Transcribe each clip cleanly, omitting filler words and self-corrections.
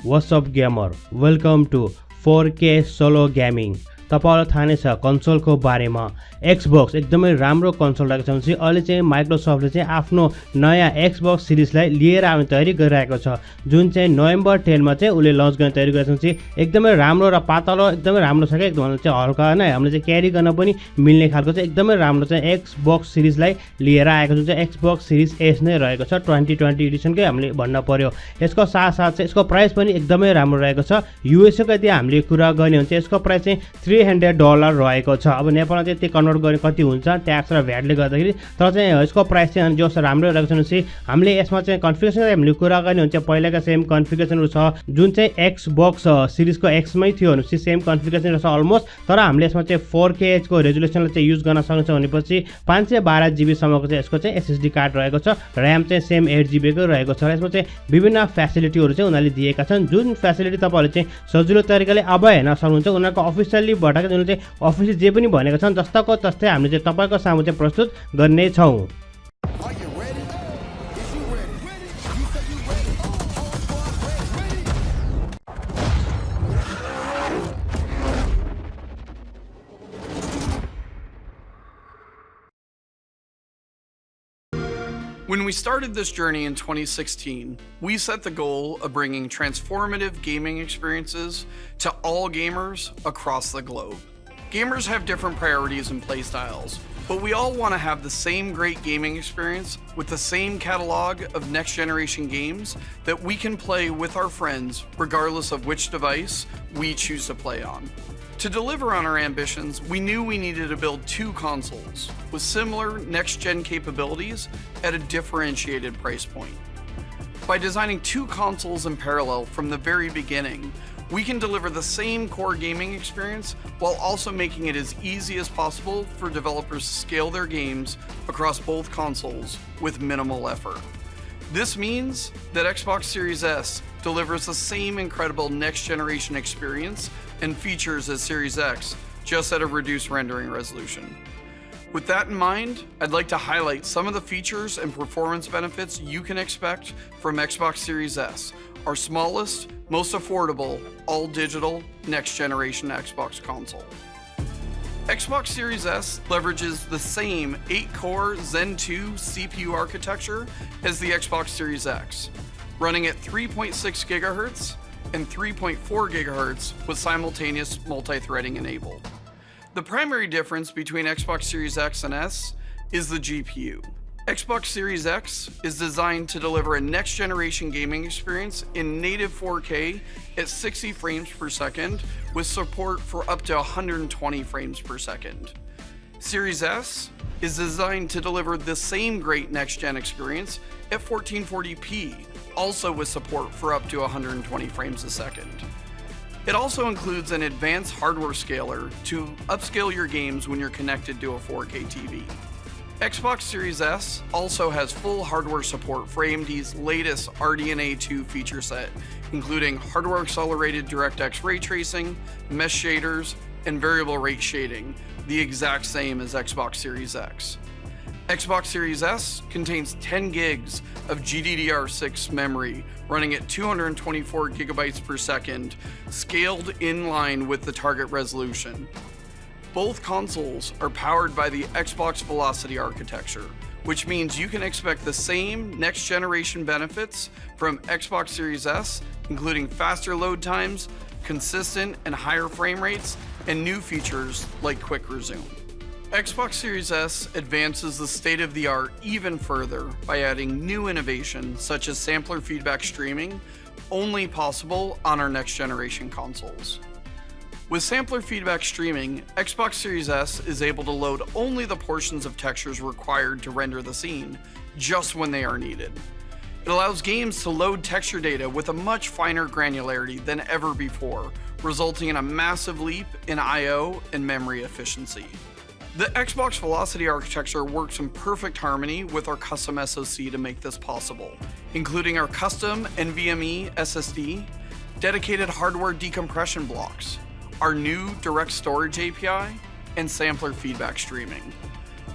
What's up gamer? Welcome to 4K solo gaming. तपाईहरुलाई थाहा नै छ कन्सोलको बारेमा Xbox एकदमै राम्रो कन्सोल रहेको छ भने अहिले चाहिँ माइक्रोसफ्टले चाहिँ आफ्नो नयाँ Xbox सिरिजलाई लिएर आउने तयारी गरिरहेको छ जुन चाहिँ नोभेम्बर 10 मा चाहिँ उले लन्च गर्ने तयारी गरेको छ एकदमै राम्रो र पातलो एकदमै राम्रो छ के एकदमै चाहिँ हल्का नै हामीले चाहिँ क्यारी गर्न पनि मिल्ने खालको चाहिँ एकदमै राम्रो चाहिँ Xbox सिरिजलाई लिएर आएको जुन चाहिँ Xbox सिरिज S नै रहेको छ 2020 एडिसनकै हामीले भन्न पर्यो यसको साथसाथ चाहिँ यसको प्राइस पनि एकदमै राम्रो रहेको छ युएसए को यदि हामीले कुरा गर्ने हो भने यसको प्राइस चाहिँ $300 रहेको छ अब नेपालमा चाहिँ त्यो कन्भर्ट गर्ने कति हुन्छ ट्याक्स र भ्याटले गर्दाखेरि तर चाहिँ यसको प्राइस चाहिँ जो राम्रो रहेको छ भने हामीले यसमा चाहिँ कन्फिगरेसन हामीले कुरा गर्ने हुन्छ पहिलाका सेम कन्फिगरेसनहरु छ जुन चाहिँ Xbox सिरिजको X मै थियो भने सेम कन्फिगरेसन छ अलमोस्ट तर हामीले यसमा चाहिँ 4K को रेजोल्युसनलाई चाहिँ युज गर्न सक्छ भनेपछि 512 GB सम्मको चाहिँ यसको चाहिँ SSD कार्ड रहेको छ RAM चाहिँ सेम 8 GB को रहेको छ यसमा चाहिँ विभिन्न फ्यासिलिटीहरु चाहिँ उनीहरुले दिएका छन् जुन फ्यासिलिटी तपाईहरुले चाहिँ सजिलो तरिकाले अब हेर्न सक्नुहुन्छ उनीहरुको अफिसियली बाट जुन चाहिँ अफिसले जे पनि भनेको छन् जस्ताको तस्तै हामीले चाहिँ तपाईको सामु चाहिँ प्रस्तुत गर्ने छौं When we started this journey in 2016, we set the goal of bringing transformative gaming experiences to all gamers across the globe. Gamers have different priorities and playstyles, but we all want to have the same great gaming experience with the same catalog of next-generation games that we can play with our friends regardless of which device we choose to play on. To deliver on our ambitions, we knew we needed to build two consoles with similar next-gen capabilities at a differentiated price point. By designing two consoles in parallel from the very beginning, we can deliver the same core gaming experience while also making it as easy as possible for developers to scale their games across both consoles with minimal effort. This means that Xbox Series S delivers the same incredible next-generation experience and features as Series X, just at a reduced rendering resolution. With that in mind, I'd like to highlight some of the features and performance benefits you can expect from Xbox Series S, our smallest, most affordable, all-digital, next-generation Xbox console. Xbox Series S leverages the same 8-core Zen 2 CPU architecture as the Xbox Series X, running at 3.6 GHz and 3.4 GHz with simultaneous multi-threading enabled. The primary difference between Xbox Series X and S is the GPU. Xbox Series X is designed to deliver a next-generation gaming experience in native 4K at 60 frames per second with support for up to 120 frames per second. Series S is designed to deliver the same great next-gen experience at 1440p, also with support for up to 120 frames a second. It also includes an advanced hardware scaler to upscale your games when you're connected to a 4K TV. Xbox Series S also has full hardware support for AMD's latest RDNA 2 feature set, including hardware accelerated DirectX ray tracing, mesh shaders, and variable rate shading, the exact same as Xbox Series X. Xbox Series S contains 10 gigs of GDDR6 memory running at 224 gigabytes per second, scaled in line with the target resolution. Both consoles are powered by the Xbox Velocity architecture, which means you can expect the same next-generation benefits from Xbox Series S, including faster load times, consistent and higher frame rates, and new features like Quick Resume. Xbox Series S advances the state-of-the-art even further by adding new innovations such as sampler feedback streaming, only possible on our next-generation consoles. With sampler feedback streaming, Xbox Series S is able to load only the portions of textures required to render the scene, just when they are needed. It allows games to load texture data with a much finer granularity than ever before, resulting in a massive leap in I/O and memory efficiency. The Xbox Velocity architecture works in perfect harmony with our custom SoC to make this possible, including our custom NVMe SSD, dedicated hardware decompression blocks, our new direct storage API, and sampler feedback streaming.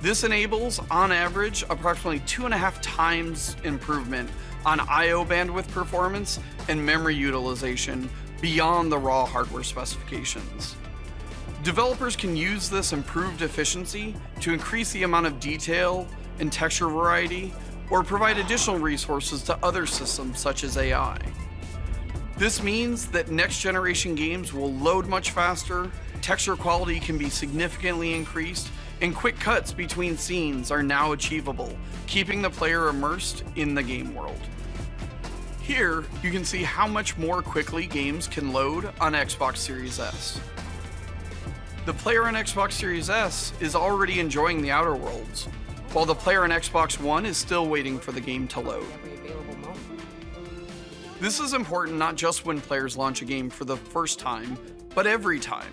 This enables, on average, approximately 2.5 times improvement on I/O bandwidth performance and memory utilization beyond the raw hardware specifications. Developers can use this improved efficiency to increase the amount of detail and texture variety, or provide additional resources to other systems such as AI. This means that next-generation games will load much faster, texture quality can be significantly increased, and quick cuts between scenes are now achievable, keeping the player immersed in the game world. Here, you can see how much more quickly games can load on Xbox Series S. The player on Xbox Series S is already enjoying the Outer Worlds, while the player on Xbox One is still waiting for the game to load. This is important not just when players launch a game for the first time, but every time.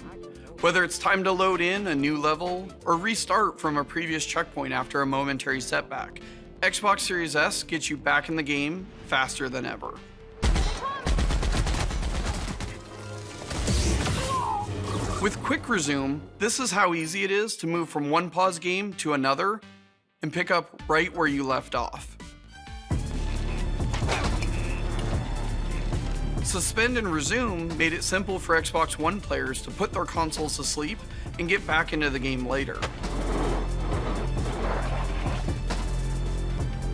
Whether it's time to load in a new level or restart from a previous checkpoint after a momentary setback, Xbox Series S gets you back in the game faster than ever. With Quick Resume, this is how easy it is to move from one pause game to another and pick up right where you left off. Suspend and Resume made it simple for Xbox One players to put their consoles to sleep and get back into the game later.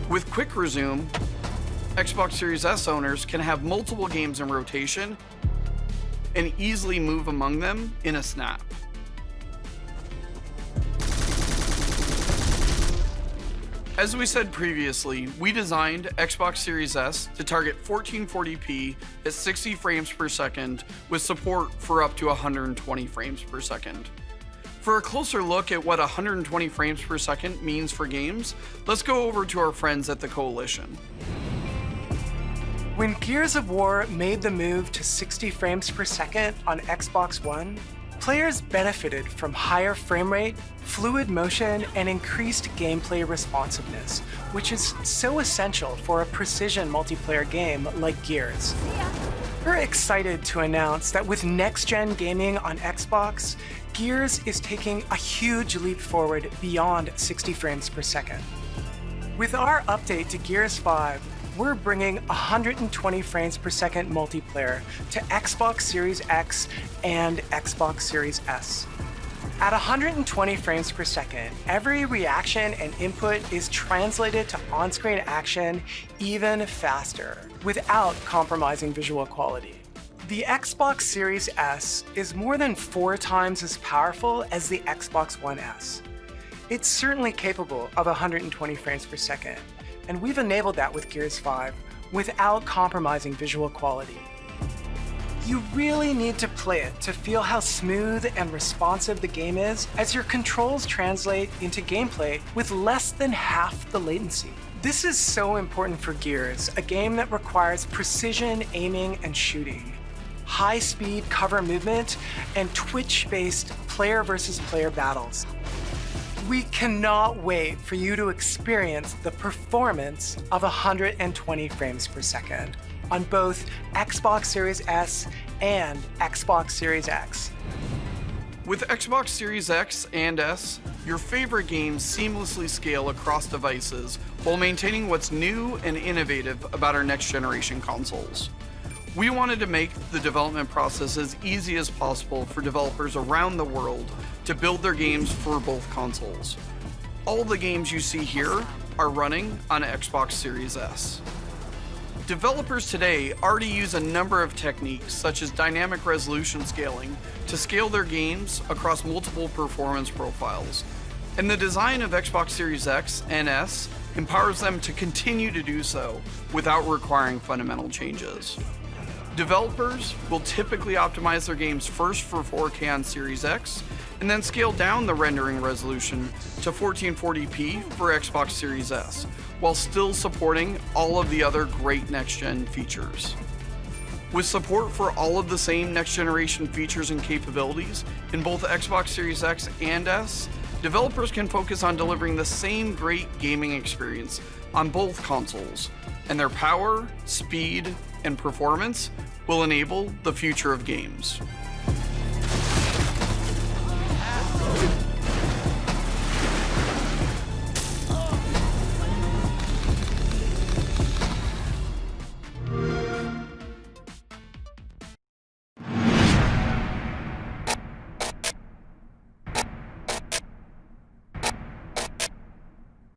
With Quick Resume, Xbox Series S owners can have multiple games in rotation and easily move among them in a snap. As we said previously, we designed Xbox Series S to target 1440p at 60 frames per second with support for up to 120 frames per second. For a closer look at what 120 frames per second means for games, let's go over to our friends at the Coalition. When Gears of War made the move to 60 frames per second on Xbox One, players benefited from higher frame rate, fluid motion, and increased gameplay responsiveness, which is so essential for a precision multiplayer game like Gears. We're excited to announce that with next-gen gaming on Xbox, Gears is taking a huge leap forward beyond 60 frames per second. With our update to Gears 5, we're bringing 120 frames per second multiplayer to Xbox Series X and Xbox Series S. At 120 frames per second, every reaction and input is translated to on-screen action even faster, without compromising visual quality. The Xbox Series S is more than 4 times as powerful as the Xbox One S. It's certainly capable of 120 frames per second, and we've enabled that with Gears 5 without compromising visual quality. You really need to play it to feel how smooth and responsive the game is as your controls translate into gameplay with less than half the latency. This is so important for Gears, a game that requires precision aiming and shooting, high-speed cover movement, and twitch-based player versus player battles. We cannot wait for you to experience the performance of 120 frames per second on both Xbox Series S and Xbox Series X. With Xbox Series X and S, your favorite games seamlessly scale across devices while maintaining what's new and innovative about our next generation consoles. We wanted to make the development process as easy as possible for developers around the world to build their games for both consoles. All the games you see here are running on Xbox Series S. Developers today already use a number of techniques such as dynamic resolution scaling to scale their games across multiple performance profiles, and the design of Xbox Series X and S empowers them to continue to do so without requiring fundamental changes. Developers will typically optimize their games first for 4K on Series X, and then scale down the rendering resolution to 1440p for Xbox Series S, while still supporting all of the other great next-gen features. With support for all of the same next-generation features and capabilities in both Xbox Series X and S, developers can focus on delivering the same great gaming experience on both consoles, and their power, speed, and performance will enable the future of games.